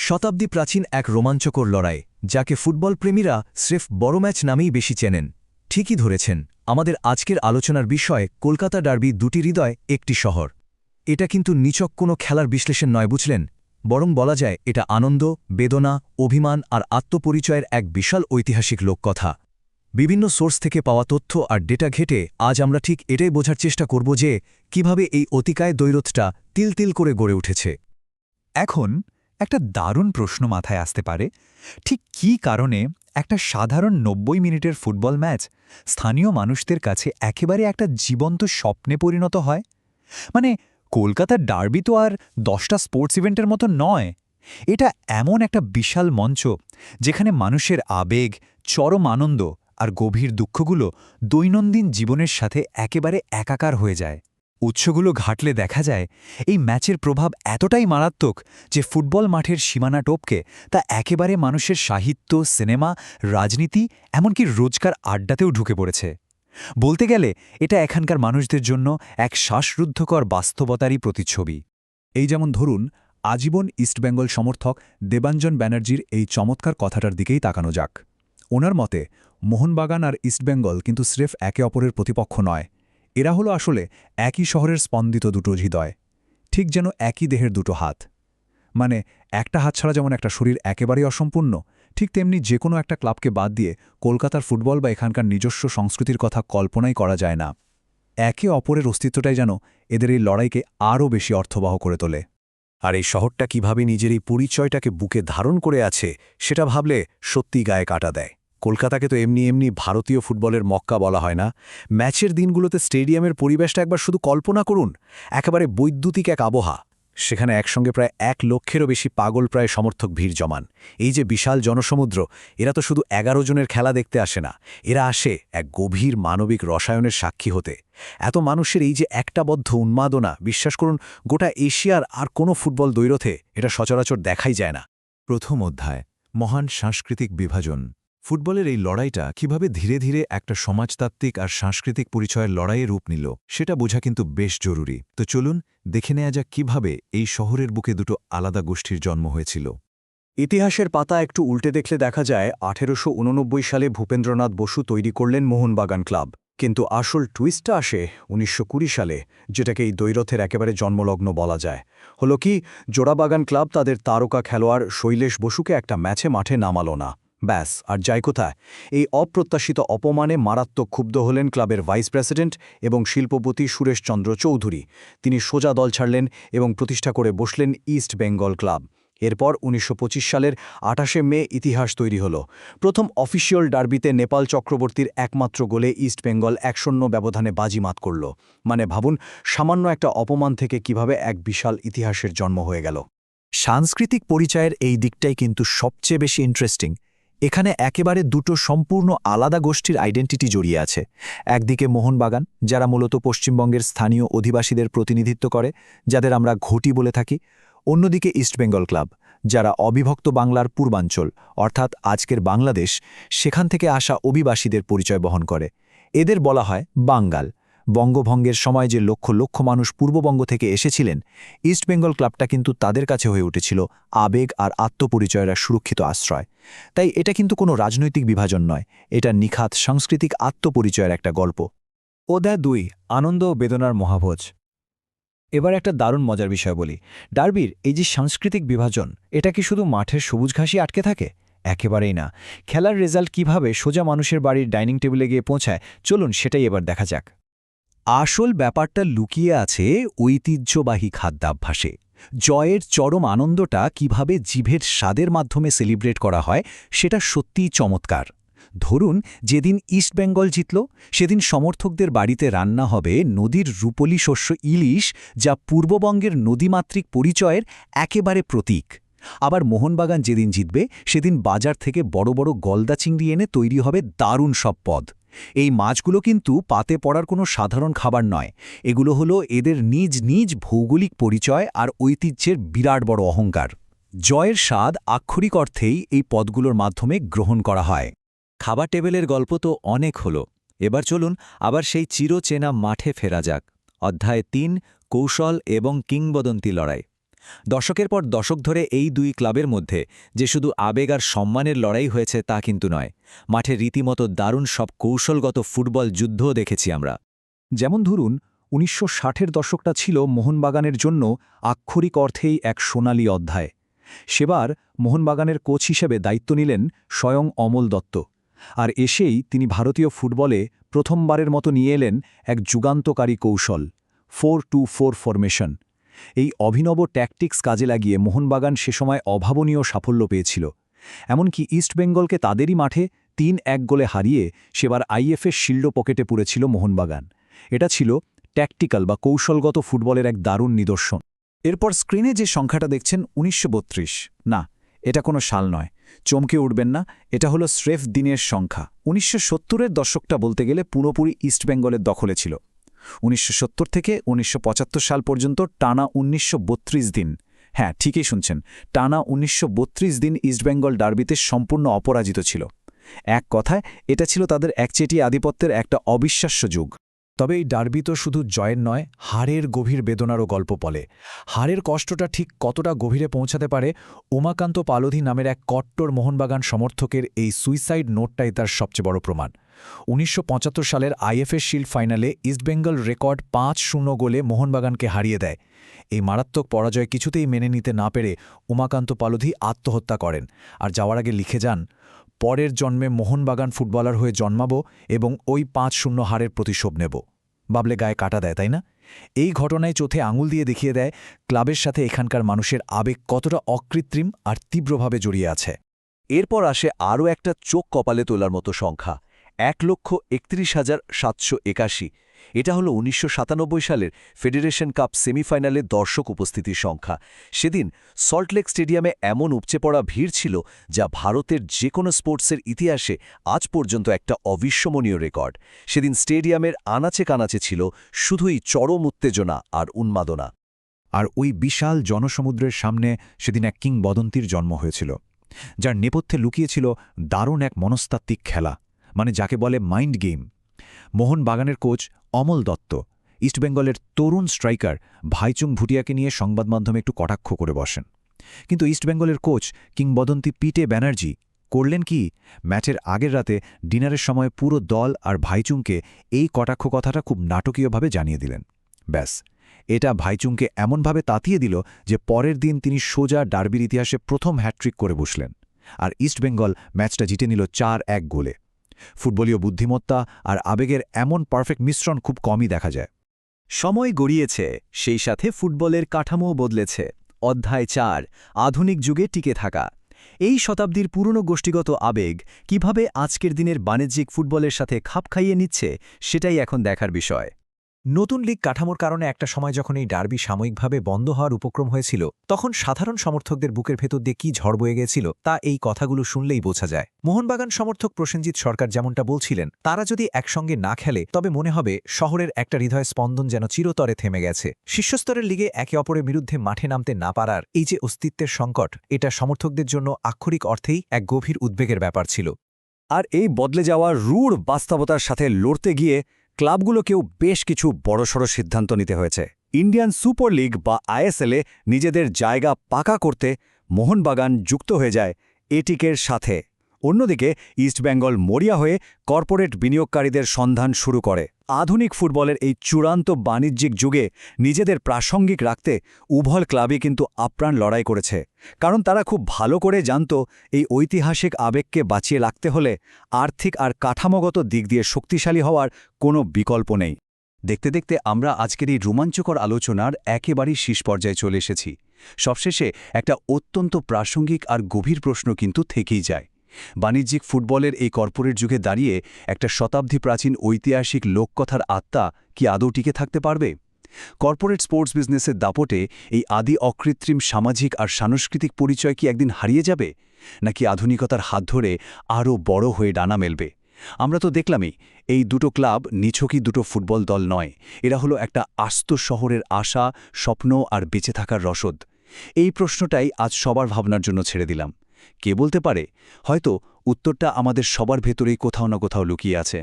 শতাব্দী প্রাচীন এক রোমাঞ্চকর লড়াই যাকে ফুটবল প্রেমীরা স্রেফ বড় ম্যাচ নামেই বেশি চেনেন। ঠিকই ধরেছেন, আমাদের আজকের আলোচনার বিষয় কলকাতা ডার্বি, দুটি হৃদয় একটি শহর। এটা কিন্তু নিছক কোনো খেলার বিশ্লেষণ নয়, বুঝলেন, বরং বলা যায় এটা আনন্দ, বেদনা, অভিমান আর আত্মপরিচয়ের এক বিশাল ঐতিহাসিক লোককথা। বিভিন্ন সোর্স থেকে পাওয়া তথ্য আর ডেটা ঘেটে আজ আমরা ঠিক এটাই বোঝার চেষ্টা করব যে কিভাবে এই অতিকায় দ্বৈরথটা তিল তিল করে গড়ে উঠেছে। এখন একটা দারুণ প্রশ্ন মাথায় আসতে পারে, ঠিক কী কারণে একটা সাধারণ ৯০ মিনিটের ফুটবল ম্যাচ স্থানীয় মানুষদের কাছে একেবারে একটা জীবন্ত স্বপ্নে পরিণত হয়? মানে কলকাতার ডার্বি তো আর ১০টা স্পোর্টস ইভেন্টের মতো নয়। এটা এমন একটা বিশাল মঞ্চ যেখানে মানুষের আবেগ, চরম আনন্দ আর গভীর দুঃখগুলো দৈনন্দিন জীবনের সাথে একেবারে একাকার হয়ে যায়। উৎসগুলো ঘাটলে দেখা যায় এই ম্যাচের প্রভাব এতটাই মারাত্মক যে ফুটবল মাঠের সীমানা টপকে তা একেবারে মানুষের সাহিত্য, সিনেমা, রাজনীতি, এমনকি রোজকার আড্ডাতেও ঢুকে পড়েছে। বলতে গেলে এটা এখানকার মানুষদের জন্য এক শ্বাসরুদ্ধকর বাস্তবতারই প্রতিচ্ছবি। এই যেমন ধরুন, আজীবন ইস্টবেঙ্গল সমর্থক দেবাঞ্জন ব্যানার্জির এই চমৎকার কথাটার দিকেই তাকানো যাক। ওনার মতে মোহনবাগান আর ইস্টবেঙ্গল কিন্তু স্রেফ একে অপরের প্রতিপক্ষ নয়, এরা হলো আসলে একই শহরের স্পন্দিত দুটো হৃদয়, ঠিক যেন একই দেহের দুটো হাত। মানে একটা হাত ছাড়া যেমন একটা শরীর একেবারেই অসম্পূর্ণ, ঠিক তেমনি যে কোনো একটা ক্লাবকে বাদ দিয়ে কলকাতার ফুটবল বা এখানকার নিজস্ব সংস্কৃতির কথা কল্পনাই করা যায় না। একে অপরের অস্তিত্বটাই যেন এদের এই লড়াইকে আরও বেশি অর্থবহ করে তোলে। আর এই শহরটা কিভাবে নিজের এই পরিচয়টাকে বুকে ধারণ করে আছে সেটা ভাবলে সত্যি গায়ে কাটা দেয়। কলকাতাকে তো এমনি এমনি ভারতীয় ফুটবলের মক্কা বলা হয় না। ম্যাচের দিনগুলোতে স্টেডিয়ামের পরিবেশটা একবার শুধু কল্পনা করুন, একেবারে বৈদ্যুতিক এক আবহা। সেখানে একসঙ্গে প্রায় ১ লক্ষেরও বেশি পাগল প্রায় সমর্থক ভিড় জমান। এই যে বিশাল জনসমুদ্র, এরা তো শুধু ১১ জনের খেলা দেখতে আসে না, এরা আসে এক গভীর মানবিক রসায়নের সাক্ষী হতে। এত মানুষের এই যে একটাবদ্ধ উন্মাদনা, বিশ্বাস করুন গোটা এশিয়ার আর কোনো ফুটবল দ্বৈরথে এটা সচরাচর দেখাই যায় না। প্রথম অধ্যায়, মহান সাংস্কৃতিক বিভাজন। ফুটবলের এই লড়াইটা কিভাবে ধীরে ধীরে একটা সমাজতাত্ত্বিক আর সাংস্কৃতিক পরিচয়ের লড়াইয়ে রূপ নিল সেটা বোঝা কিন্তু বেশ জরুরি। তো চলুন দেখে নেওয়া যাক কিভাবে এই শহরের বুকে দুটো আলাদা গোষ্ঠীর জন্ম হয়েছিল। ইতিহাসের পাতা একটু উল্টে দেখলে দেখা যায় ১৮৮৯ সালে ভূপেন্দ্রনাথ বসু তৈরি করলেন মোহনবাগান ক্লাব। কিন্তু আসল টুইস্টটা আসে ১৯২০ সালে, যেটাকে এই দ্বৈরথের একেবারে জন্মলগ্ন বলা যায়। হলো কি, জোড়াবাগান ক্লাব তাদের তারকা খেলোয়াড় শৈলেশ বসুকে একটা ম্যাচে মাঠে নামালো না, ব্যাস, আর যায় কোথায়? এই অপ্রত্যাশিত অপমানে মারাত্মক ক্ষুব্ধ হলেন ক্লাবের ভাইস প্রেসিডেন্ট এবং শিল্পপতি সুরেশচন্দ্র চৌধুরী। তিনি সোজা দল ছাড়লেন এবং প্রতিষ্ঠা করে বসলেন ইস্ট বেঙ্গল ক্লাব। এরপর ১৯২৫ সালের ২৮শে মে ইতিহাস তৈরি হল। প্রথম অফিসিয়াল ডার্বিতে নেপাল চক্রবর্তীর একমাত্র গোলে ইস্ট বেঙ্গল ১-০ ব্যবধানে বাজিমাত করল। মানে ভাবুন, সামান্য একটা অপমান থেকে কিভাবে এক বিশাল ইতিহাসের জন্ম হয়ে গেল। সাংস্কৃতিক পরিচয়ের এই দিকটাই কিন্তু সবচেয়ে বেশি ইন্টারেস্টিং। এখানে একেবারে দুটো সম্পূর্ণ আলাদা গোষ্ঠীর আইডেন্টিটি জড়িয়ে আছে। একদিকে মোহনবাগান, যারা মূলত পশ্চিমবঙ্গের স্থানীয় অধিবাসীদের প্রতিনিধিত্ব করে, যাদের আমরা ঘটি বলে থাকি। অন্যদিকে ইস্টবেঙ্গল ক্লাব, যারা অবিভক্ত বাংলার পূর্বাঞ্চল অর্থাৎ আজকের বাংলাদেশ, সেখান থেকে আসা অভিবাসীদের পরিচয় বহন করে। এদের বলা হয় বাঙ্গাল। বঙ্গভঙ্গের সময় যে লক্ষ লক্ষ মানুষ পূর্ববঙ্গ থেকে এসেছিলেন, ইস্টবেঙ্গল ক্লাবটা কিন্তু তাদের কাছে হয়ে উঠেছিল আবেগ আর আত্মপরিচয়ের সুরক্ষিত আশ্রয়। তাই এটা কিন্তু কোনো রাজনৈতিক বিভাজন নয়, এটা নিখাত সাংস্কৃতিক আত্মপরিচয়ের একটা গল্প। অধ্যায় ২, আনন্দ ও বেদনার মহাভোজ। এবার একটা দারুণ মজার বিষয় বলি, ডার্বির এই যে সাংস্কৃতিক বিভাজন, এটা কি শুধু মাঠের সবুজ ঘাসই আটকে থাকে? একেবারেই না। খেলার রেজাল্ট কিভাবে সোজা মানুষের বাড়ির ডাইনিং টেবিলে গিয়ে পৌঁছায়, চলুন সেটাই এবার দেখা যাক। আসল ব্যাপারটা লুকিয়ে আছে ঐতিহ্যবাহী খাদ্যাভ্যাসে। জয়ের চরম আনন্দটা কিভাবে জিভের স্বাদের মাধ্যমে সেলিব্রেট করা হয় সেটা সত্যিই চমৎকার। ধরুন, যেদিন ইস্টবেঙ্গল জিতল, সেদিন সমর্থকদের বাড়িতে রান্না হবে নদীর রূপলি শস্য ইলিশ, যা পূর্ববঙ্গের নদীমাতৃক পরিচয়ের একেবারে প্রতীক। আবার মোহনবাগান যেদিন জিতবে, সেদিন বাজার থেকে বড় বড় গলদা চিংড়ি এনে তৈরি হবে দারুণ সব পদ। এই মাছগুলো কিন্তু পাতে পড়ার কোনো সাধারণ খাবার নয়, এগুলো হলো এদের নিজ নিজ ভৌগোলিক পরিচয় আর ঐতিহ্যের বিরাট বড় অহংকার। জয়ের স্বাদ আক্ষরিক অর্থেই এই পদগুলোর মাধ্যমে গ্রহণ করা হয়। খাবার টেবিলের গল্প তো অনেক হলো, এবার চলুন আবার সেই চিরচেনা মাঠে ফেরা যাক। অধ্যায় ৩, কৌশল এবং কিংবদন্তি লড়াই। দশকের পর দশক ধরে এই দুই ক্লাবের মধ্যে যে শুধু আবেগ আর সম্মানের লড়াই হয়েছে তা কিন্তু নয়, মাঠে রীতিমতো দারুণ সব কৌশলগত ফুটবল যুদ্ধও দেখেছি আমরা। যেমন ধরুন ১৯৬০-এর দশকটা ছিল মোহনবাগানের জন্য আক্ষরিক অর্থেই এক সোনালি অধ্যায়। সেবার মোহনবাগানের কোচ হিসেবে দায়িত্ব নিলেন স্বয়ং অমল দত্ত, আর এসেই তিনি ভারতীয় ফুটবলে প্রথমবারের মতো নিয়ে এলেন এক যুগান্তকারী কৌশল 4-2-4 ফরমেশন। এই অভিনব ট্যাকটিক্স কাজে লাগিয়ে মোহনবাগান সে সময় অভাবনীয় সাফল্য পেয়েছিল। এমনকি ইস্টবেঙ্গলকে তাদেরই মাঠে ৩-১ গোলে হারিয়ে সেবার আইএফএ শিল্ড পকেটে পুরেছিল মোহনবাগান। এটা ছিল ট্যাকটিক্যাল বা কৌশলগত ফুটবলের এক দারুণ নিদর্শন। এরপর স্ক্রিনে যে সংখ্যাটা দেখছেন ১৯৩২, না, এটা কোনো সাল নয়, চমকে উঠবেন না, এটা হলো স্রেফ দিনের সংখ্যা। ১৯৭০-এর দশকটা বলতে গেলে পুরোপুরি ইস্টবেঙ্গলের দখলে ছিল। ১৯৭০ থেকে ১৯৭৫ সাল পর্যন্ত টানা ১৯৩২ দিন, হ্যাঁ ঠিকই শুনছেন, টানা ১৯৩২ দিন ইস্টবেঙ্গল ডার্বিতে সম্পূর্ণ অপরাজিত ছিল। এক কথায় এটা ছিল তাদের একচেটিয়া আধিপত্যের একটা অবিশ্বাস্য যুগ। তবে এই ডার্বি তো শুধু জয়ের নয়, হারের গভীর বেদনারও গল্প বলে। হারের কষ্টটা ঠিক কতটা গভীরে পৌঁছাতে পারে, উমাকান্ত পালোধি নামের এক কট্টর মোহনবাগান সমর্থকের এই সুইসাইড নোটটাই তার সবচেয়ে বড় প্রমাণ। ১৯৭৫ সালের আইএফএ শিল্ড ফাইনালে ইস্টবেঙ্গল রেকর্ড ৫-০ গোলে মোহনবাগানকে হারিয়ে দেয়। এই মারাত্মক পরাজয় কিছুতেই মেনে নিতে না পেরে উমাকান্ত পালোধি আত্মহত্যা করেন, আর যাওয়ার আগে লিখে যান, পরের জন্মে মোহনবাগান ফুটবলার হয়ে জন্মাবো এবং ওই ৫-০ হারের প্রতিশোধ নেব। ভাবলে গায়ে কাটা দেয়, তাই না? এই ঘটনায় চোখে আঙুল দিয়ে দেখিয়ে দেয় ক্লাবের সাথে এখানকার মানুষের আবেগ কতটা অকৃত্রিম আর তীব্রভাবে জড়িয়ে আছে। এরপর আসে আরও একটা চোখ কপালে তোলার মতো সংখ্যা, ১,৩১,৭৮১। এটা হলো ১৯৯৭ সালের ফেডারেশন কাপ সেমিফাইনালে দর্শক উপস্থিতির সংখ্যা। সেদিন সল্টলেক স্টেডিয়ামে এমন উপচে পড়া ভিড় ছিল যা ভারতের যে কোনো স্পোর্টসের ইতিহাসে আজ পর্যন্ত একটা অবিস্মরণীয় রেকর্ড। সেদিন স্টেডিয়ামের আনাচে কানাচে ছিল শুধুই চরম উত্তেজনা আর উন্মাদনা। আর ওই বিশাল জনসমুদ্রের সামনে সেদিন এক কিংবদন্তির জন্ম হয়েছিল, যার নেপথ্যে লুকিয়েছিল দারুণ এক মনস্তাত্ত্বিক খেলা, মানে যাকে বলে মাইন্ড গেম। মোহনবাগানের কোচ অমল দত্ত ইস্টবেঙ্গলের তরুণ স্ট্রাইকার ভাইচুং ভুটিয়াকে নিয়ে সংবাদমাধ্যমে একটু কটাক্ষ করে বসেন। কিন্তু ইস্টবেঙ্গলের কোচ কিংবদন্তি পিটে ব্যানার্জি করলেন কি, ম্যাচের আগের রাতে ডিনারের সময় পুরো দল আর ভাইচুংকে এই কটাক্ষ কথাটা খুব নাটকীয়ভাবে জানিয়ে দিলেন। ব্যাস, এটা ভাইচুংকে এমনভাবে তাতিয়ে দিল যে পরের দিন তিনি সোজা ডার্বির ইতিহাসে প্রথম হ্যাট্রিক করে বসলেন, আর ইস্টবেঙ্গল ম্যাচটা জিতে নিল ৪-১ গোলে। ফুটবলীয় বুদ্ধিমত্তা আর আবেগের এমন পারফেক্ট মিশ্রণ খুব কমই দেখা যায়। সময় গড়িয়েছে, সেই সাথে ফুটবলের কাঠামোও বদলেছে। অধ্যায় ৪, আধুনিক যুগে টিকে থাকা। এই শতাব্দীর পুরনো গোষ্ঠীগত আবেগ কিভাবে আজকের দিনের বাণিজ্যিক ফুটবলের সাথে খাপ খাইয়ে নিচ্ছে, সেটাই এখন দেখার বিষয়। নতুন লীগ কাঠামোর কারণে একটা সময় যখন এই ডার্বি সাময়িকভাবে বন্ধ হওয়ার উপক্রম হয়েছিল, তখন সাধারণ সমর্থকদের বুকের ভেতর দিয়ে কী ঝড় বয়ে গিয়েছিল তা এই কথাগুলো শুনলেই বোঝা যায়। মোহনবাগান সমর্থক প্রসেনজিৎ সরকার যেমনটা বলছিলেন, তারা যদি একসঙ্গে না খেলে তবে মনে হবে শহরের একটা হৃদয় স্পন্দন যেন চিরতরে থেমে গেছে। শীর্ষস্তরের লিগে একে অপরের বিরুদ্ধে মাঠে নামতে না পারার এই যে অস্তিত্বের সংকট, এটা সমর্থকদের জন্য আক্ষরিক অর্থেই এক গভীর উদ্বেগের ব্যাপার ছিল। আর এই বদলে যাওয়ার রূঢ় বাস্তবতার সাথে লড়তে গিয়ে ক্লাবগুলোকেও বেশ কিছু বড়সড় সিদ্ধান্ত নিতে হয়েছে। ইন্ডিয়ান সুপার লিগ বা আইএসএলে নিজেদের জায়গা পাকা করতে মোহনবাগান যুক্ত হয়ে যায় এটিকের সাথে। অন্যদিকে ইস্টবেঙ্গল মরিয়া হয়ে কর্পোরেট বিনিয়োগকারীদের সন্ধান শুরু করে। আধুনিক ফুটবলের এই চূড়ান্ত বাণিজ্যিক যুগে নিজেদের প্রাসঙ্গিক রাখতে উভয় ক্লাবই কিন্তু আপ্রাণ লড়াই করেছে, কারণ তারা খুব ভালো করে জানত এই ঐতিহাসিক আবেগকে বাঁচিয়ে রাখতে হলে আর্থিক আর কাঠামোগত দিক দিয়ে শক্তিশালী হওয়ার কোনো বিকল্প নেই। দেখতে দেখতে আমরা আজকের এই রোমাঞ্চকর আলোচনার একেবারেই শীর্ষ পর্যায়ে চলে এসেছি। সবশেষে একটা অত্যন্ত প্রাসঙ্গিক আর গভীর প্রশ্ন কিন্তু থেকেই যায়। বাণিজ্যিক ফুটবলের এই কর্পোরেট যুগে দাঁড়িয়ে একটা শতাব্দী প্রাচীন ঐতিহাসিক লোককথার আত্মা কি আদৌ টিকে থাকতে পারবে? কর্পোরেট স্পোর্টস বিজনেসের দাপটে এই আদি অকৃত্রিম সামাজিক আর সাংস্কৃতিক পরিচয় কি একদিন হারিয়ে যাবে, নাকি আধুনিকতার হাত ধরে আরও বড় হয়ে ডানা মেলবে? আমরা তো দেখলামই এই দুটো ক্লাব নিছকই দুটো ফুটবল দল নয়, এরা হলো একটা আস্ত শহরের আশা, স্বপ্ন আর বেঁচে থাকার রসদ। এই প্রশ্নটাই আজ সবার ভাবনার জন্য ছেড়ে দিলাম। কে বলতে পারে, হয়তো উত্তরটা আমাদের সবার ভেতরেই কোথাও না কোথাও লুকিয়ে আছে।